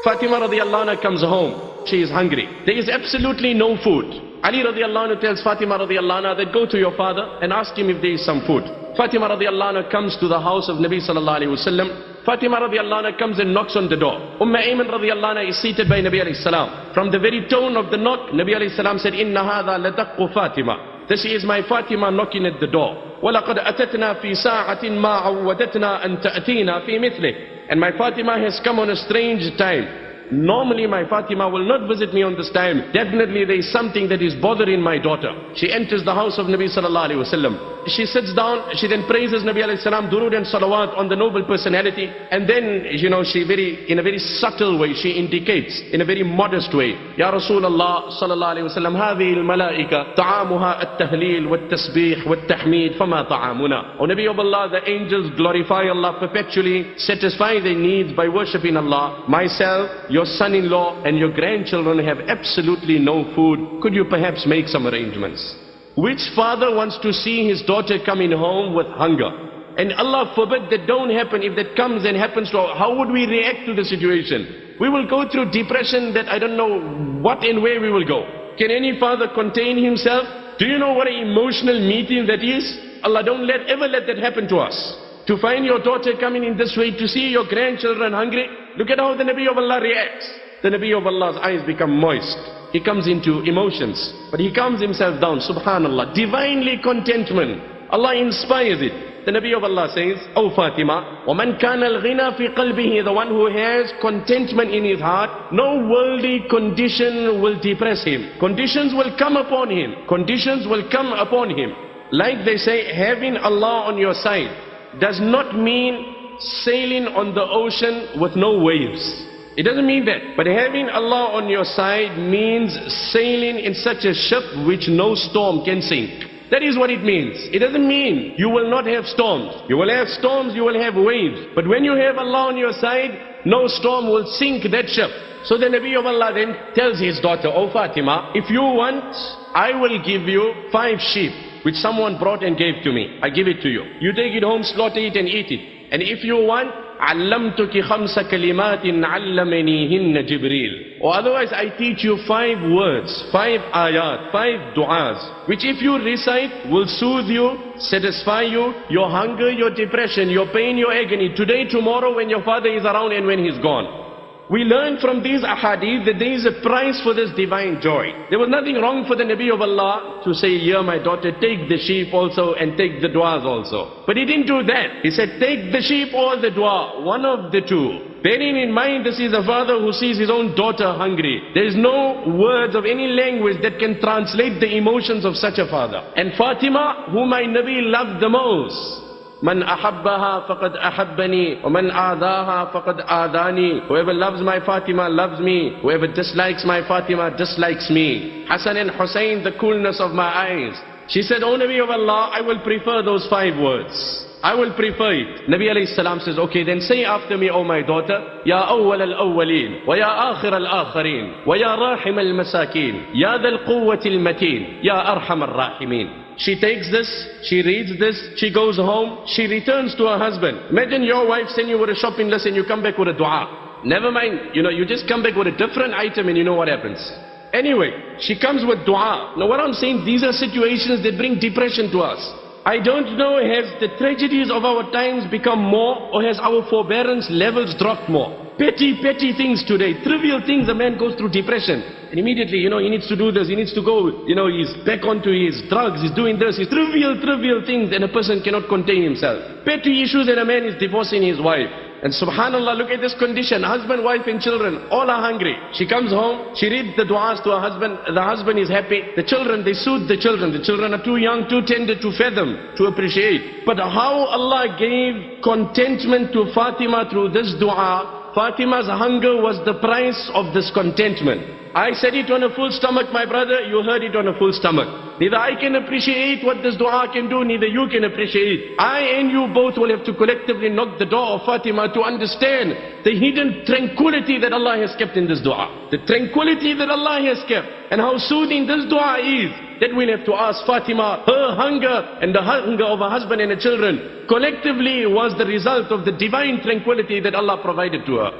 Fatima radiallahu anha comes home. She is hungry. There is absolutely no food. Ali radiallahu anhu tells Fatima radiallahu anha that go to your father and ask him if there is some food. Fatima radiallahu anha comes to the house of Nabi sallallahu alayhi wasallam. Fatima radiallahu anha comes and knocks on the door. Ayman radiallahu anha is seated by Nabi alayhi salam. From the very tone of the knock, Nabi alayhi salam said, Inna hadha ladaqqu Fatima. This is my Fatima knocking at the door. وَلَقَدْ أَتَتْنَا فِي سَاعَةٍ مَا عَوَّدَتْنَا أَن تَأْتِينَا فِي مِثْلِهِ. And my Fatima has come on a strange time. Normally my Fatima will not visit me on this time. Definitely there is something that is bothering my daughter. She enters the house of Nabi sallallahu alayhi wasallam. She sits down, she then praises Nabi alayhi salam, durood and salawat on the noble personality. And then, she in a very subtle way, she indicates, in a very modest way, Ya Rasulullah sallallahu alayhi wasallam, هذه الملائكة طعامها التهليل والتسبيح والتحميد فما طعامنا. O Nabi of Allah, the angels glorify Allah perpetually, satisfy their needs by worshipping Allah. Myself, your son-in-law and your grandchildren have absolutely no food. Could you perhaps make some arrangements? Which father wants to see his daughter coming home with hunger? And Allah forbid that don't happen. If that comes and happens to her, how would we react to the situation? We will go through depression that I don't know what and where we will go. Can any father contain himself? Do you know what an emotional meeting that is? Allah don't ever let that happen to us. To find your daughter coming in this way, to see your grandchildren hungry. Look at how the Nabi of Allah reacts. The Nabi of Allah's eyes become moist. He comes into emotions. But he calms himself down. Subhanallah. Divinely contentment. Allah inspires it. The Nabi of Allah says, O Fatima, وَمَنْ كَانَ الْغِنَى فِي قَلْبِهِ, the one who has contentment in his heart, no worldly condition will depress him. Conditions will come upon him. Conditions will come upon him. Like they say, having Allah on your side does not mean sailing on the ocean with no waves. It doesn't mean that. But having Allah on your side means sailing in such a ship which no storm can sink. That is what it means. It doesn't mean you will not have storms. You will have storms, you will have waves. But when you have Allah on your side, no storm will sink that ship. So the Nabi of Allah then tells his daughter, O Fatima, if you want, I will give you 5 sheep which someone brought and gave to me. I give it to you. You take it home, slaughter it and eat it. And if you want, عَلَّمْتُكِ خَمْسَ كَلِمَاتٍ عَلَّمَنِيهِنَّ جِبْرِيلٌ. Or otherwise I teach you 5 words, 5 ayat, 5 du'as, which if you recite will soothe you, satisfy you, your hunger, your depression, your pain, your agony, today, tomorrow, when your father is around and when he's gone. We learn from these ahadith that there is a price for this divine joy. There was nothing wrong for the Nabi of Allah to say, here my daughter, take the sheep also and take the du'as also. But he didn't do that. He said, take the sheep or the du'a, one of the two. Bearing in mind, this is a father who sees his own daughter hungry. There is no words of any language that can translate the emotions of such a father. And Fatima, whom my Nabi loved the most, Man ahabbaha faqad ahabbani, wa man aadaha faqad aadani. Whoever loves my Fatima loves me. Whoever dislikes my Fatima dislikes me. Hassan and Hussein, the coolness of my eyes. She said, O Nabi of Allah, I will prefer those 5 words. I will prefer it. Nabi alayhi salam says, okay, then say after me, O my daughter, Ya awwal al-awwaleen, wa ya akhir al-akhirin, wa ya rahim al-masakin, ya dhal quwwati al-mateen, ya arham al-rahimin. She takes this, she reads this, she goes home, she returns to her husband. Imagine your wife send you with a shopping list and you come back with a dua. Never mind, you just come back with a different item and you know what happens. Anyway, she comes with dua. Now what I'm saying, these are situations that bring depression to us. I don't know, has the tragedies of our times become more, or has our forbearance levels dropped more? Petty things today, trivial things, a man goes through depression. And immediately, he needs to do this, he needs to go, he's back onto his drugs, he's doing this, he's trivial things, and a person cannot contain himself. Petty issues, and a man is divorcing his wife. And subhanallah, look at this condition, husband, wife and children, all are hungry. She comes home, she reads the du'as to her husband, the husband is happy. The children, they soothe the children are too young, too tender to fathom, to appreciate. But how Allah gave contentment to Fatima through this du'a, Fatima's hunger was the price of this contentment. I said it on a full stomach, my brother, you heard it on a full stomach. Neither I can appreciate what this dua can do, neither you can appreciate. I and you both will have to collectively knock the door of Fatima to understand the hidden tranquility that Allah has kept in this dua. The tranquility that Allah has kept, and how soothing this dua is, that we'll have to ask Fatima. Her hunger and the hunger of her husband and her children collectively was the result of the divine tranquility that Allah provided to her.